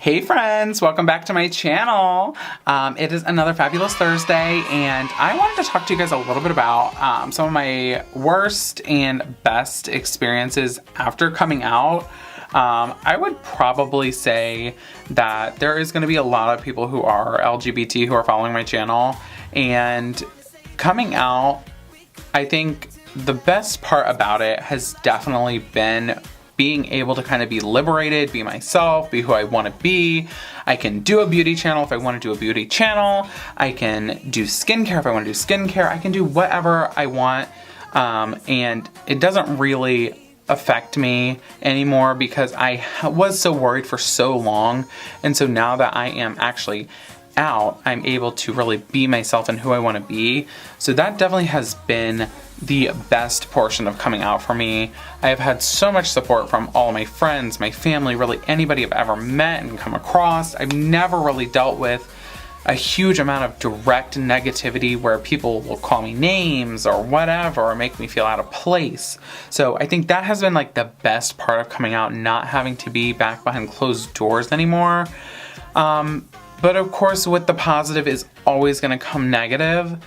Hey friends, welcome back to my channel. It is another fabulous Thursday and I wanted to talk to you guys a little bit about some of my worst and best experiences after coming out. I would probably say that there is going to be a lot of people who are LGBT who are following my channel, and coming out, I think the best part about it has definitely been being able to kind of be liberated, be myself, be who I want to be. I can do a beauty channel if I want to do a beauty channel. I can do skincare if I want to do skincare. I can do whatever I want, and it doesn't really affect me anymore because I was so worried for so long. And so now that I am actually out, I'm able to really be myself and who I want to be. So that definitely has been the best portion of coming out for me. I have had so much support from all my friends, my family, really anybody I've ever met and come across. I've never really dealt with a huge amount of direct negativity where people will call me names or whatever or make me feel out of place. So I think that has been like the best part of coming out, not having to be back behind closed doors anymore. But of course, with the positive is always going to come negative.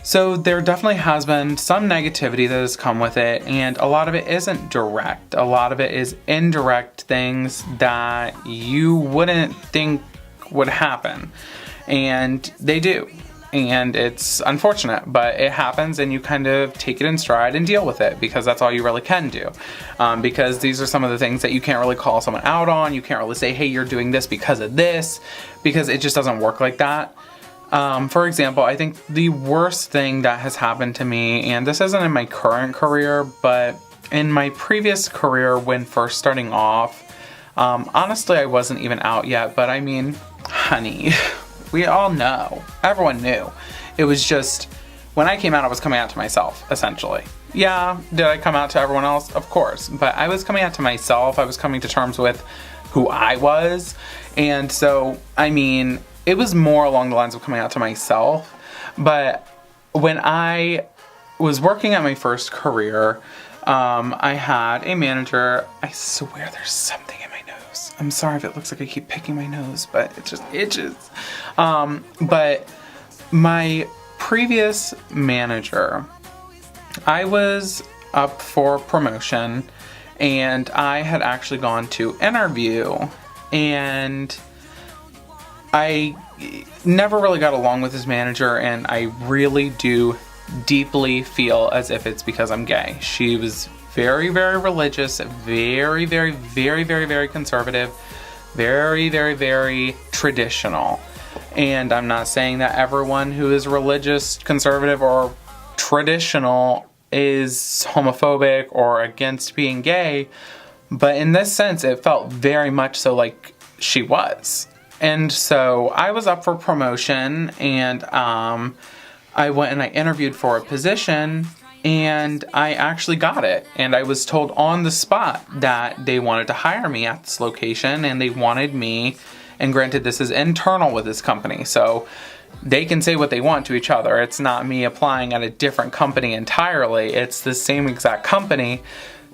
So there definitely has been some negativity that has come with it, and a lot of it isn't direct. A lot of it is indirect things that you wouldn't think would happen, and they do. And it's unfortunate, but it happens and you kind of take it in stride and deal with it because that's all you really can do. Because these are some of the things that you can't really call someone out on. You can't really say, hey, you're doing this because of this, because it just doesn't work like that. For example, I think the worst thing that has happened to me, and this isn't in my current career, but in my previous career when first starting off, honestly, I wasn't even out yet, but I mean, honey, we all know, everyone knew. It was just, when I came out, I was coming out to myself, essentially. Yeah, did I come out to everyone else? Of course, but I was coming out to myself. I was coming to terms with who I was, and so, I mean, it was more along the lines of coming out to myself. But when I was working at my first career, I had a manager. I swear there's something in my nose. I'm sorry if it looks like I keep picking my nose, but it just itches. But my previous manager, I was up for promotion and I had actually gone to interview, and I never really got along with his manager, and I really do deeply feel as if it's because I'm gay. She was very, very religious, very, very, very, very, very conservative, very, very, very traditional. And I'm not saying that everyone who is religious, conservative, or traditional is homophobic or against being gay, but in this sense, it felt very much so like she was. And so I was up for promotion, and I went and I interviewed for a position, and I actually got it. And I was told on the spot that they wanted to hire me at this location, and they wanted me, and granted this is internal with this company, so they can say what they want to each other. It's not me applying at a different company entirely. It's the same exact company,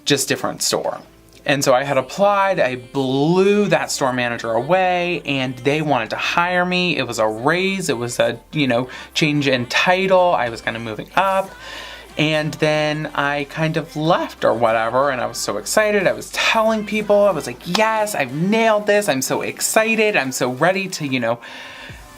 just different store. And so I had applied, I blew that store manager away, and they wanted to hire me. It was a raise, it was a, change in title. I was kind of moving up. And then I kind of left or whatever, and I was so excited. I was telling people, I was like, yes, I've nailed this. I'm so excited. I'm so ready to,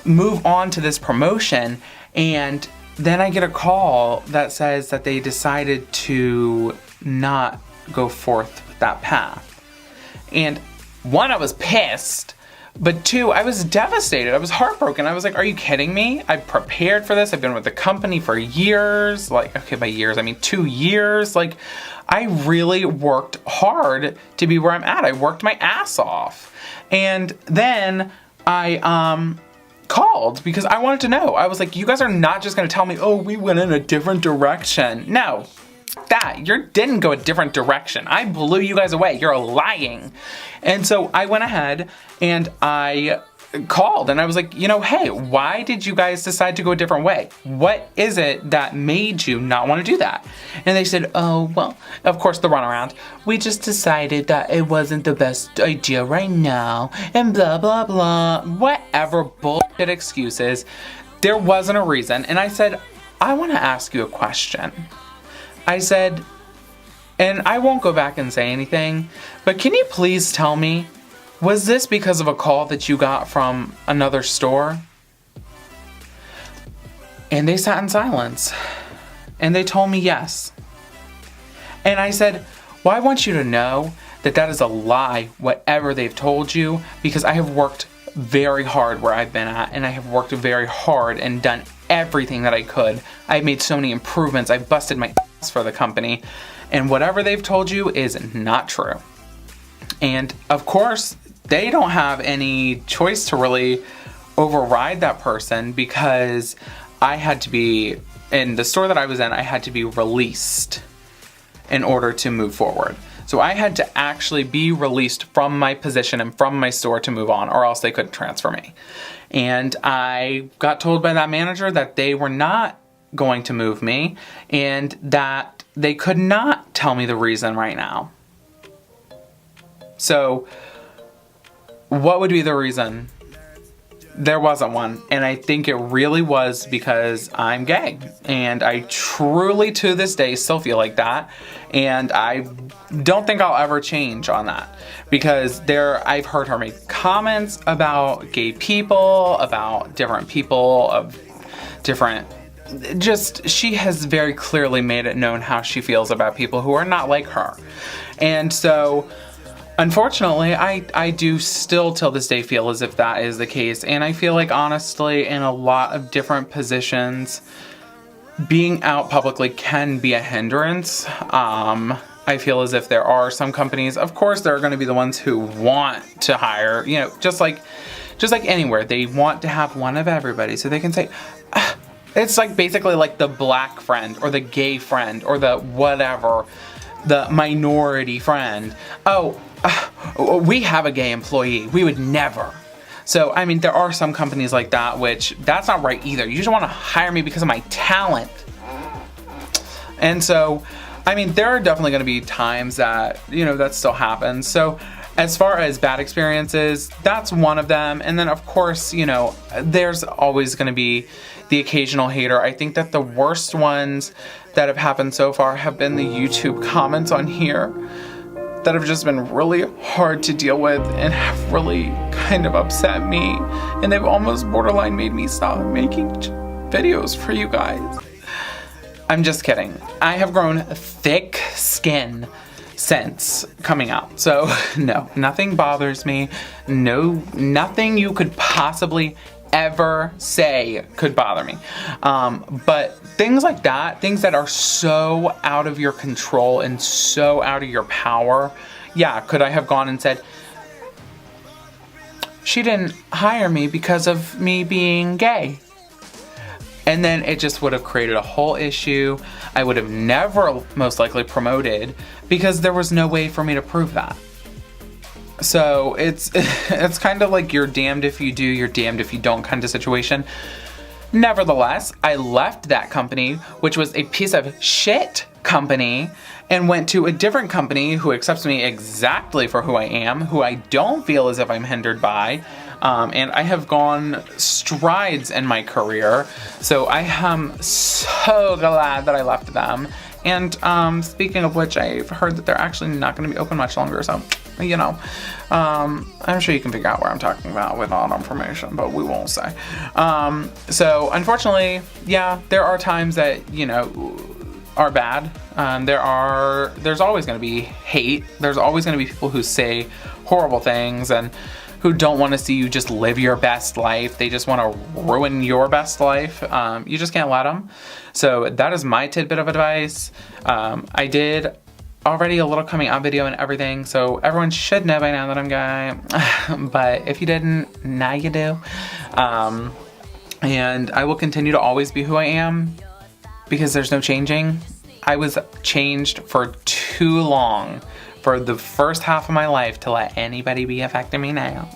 move on to this promotion. And then I get a call that says that they decided to not go forth with that path. And one, I was pissed, but two, I was devastated. I was heartbroken. I was like, are you kidding me? I've prepared for this. I've been with the company for years. Like, okay, by years, I mean 2 years. Like, I really worked hard to be where I'm at. I worked my ass off. And then I called because I wanted to know. I was like, you guys are not just going to tell me, oh, we went in a different direction. No. That you didn't go a different direction. I blew you guys away. You're lying. And so I went ahead and I called and I was like, you know, hey, why did you guys decide to go a different way? What is it that made you not want to do that? And they said, oh, well, of course, the runaround. We just decided that it wasn't the best idea right now, and blah, blah, blah. Whatever bullshit excuses. There wasn't a reason. And I said, I want to ask you a question. I said, and I won't go back and say anything, but can you please tell me, was this because of a call that you got from another store? And they sat in silence. And they told me yes. And I said, well, I want you to know that that is a lie, whatever they've told you, because I have worked very hard where I've been at, and I have worked very hard and done everything that I could. I've made so many improvements. I've busted my ass for the company. And whatever they've told you is not true. And of course, they don't have any choice to really override that person, because I had to be, in the store that I was in, I had to be released in order to move forward. So I had to actually be released from my position and from my store to move on, or else they couldn't transfer me. And I got told by that manager that they were not going to move me and that they could not tell me the reason right now. So what would be the reason? There wasn't one, and I think it really was because I'm gay, and I truly to this day still feel like that, and I don't think I'll ever change on that, because I've heard her make comments about gay people, about different people of different, she has very clearly made it known how she feels about people who are not like her. And so unfortunately, I do still till this day feel as if that is the case. And I feel like, honestly, in a lot of different positions, being out publicly can be a hindrance. I feel as if there are some companies, of course, there are going to be the ones who want to hire, you know, just like anywhere, they want to have one of everybody so they can say, it's like basically like the black friend or the gay friend or the whatever, the minority friend. Oh, we have a gay employee. We would never. So, I mean, there are some companies like that, which that's not right either. You just want to hire me because of my talent. And so, I mean, there are definitely going to be times that, you know, that still happens. So, as far as bad experiences, that's one of them. And then, of course, you know, there's always going to be the occasional hater. I think that the worst ones that have happened so far have been the YouTube comments on here that have just been really hard to deal with and have really kind of upset me. And they've almost borderline made me stop making videos for you guys. I'm just kidding. I have grown thick skin since coming out. So no, nothing bothers me. No, nothing you could possibly ever say could bother me. But things like that, things that are so out of your control and so out of your power, yeah, could I have gone and said, she didn't hire me because of me being gay? And then it just would have created a whole issue. I would have never most likely promoted because there was no way for me to prove that. So it's kind of like you're damned if you do, you're damned if you don't kind of situation. Nevertheless, I left that company, which was a piece of shit company, and went to a different company who accepts me exactly for who I am, who I don't feel as if I'm hindered by. And I have gone strides in my career. So I am so glad that I left them. And speaking of which, I've heard that they're actually not going to be open much longer. So, you know, I'm sure you can figure out where I'm talking about with all that information, but we won't say. So unfortunately, yeah, there are times that, you know, are bad. There's always going to be hate. There's always going to be people who say horrible things and who don't want to see you just live your best life. They just want to ruin your best life. You just can't let them. So that is my tidbit of advice. I did already a little coming out video and everything, so everyone should know by now that I'm gay. But if you didn't, now you do. And I will continue to always be who I am because there's no changing. I was changed for too long for the first half of my life to let anybody be affecting me now.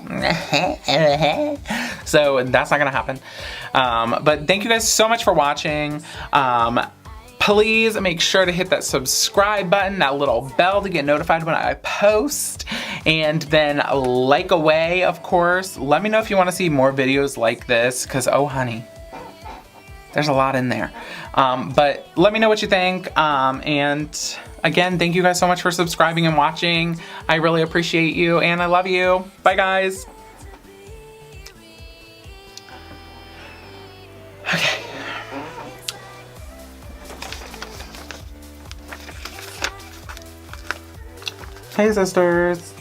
So that's not gonna happen. But thank you guys so much for watching. Please make sure to hit that subscribe button, that little bell to get notified when I post, and then like away, of course. Let me know if you want to see more videos like this, because oh honey, there's a lot in there. But let me know what you think, and again, thank you guys so much for subscribing and watching. I really appreciate you, and I love you. Bye guys. Okay. Hey sisters.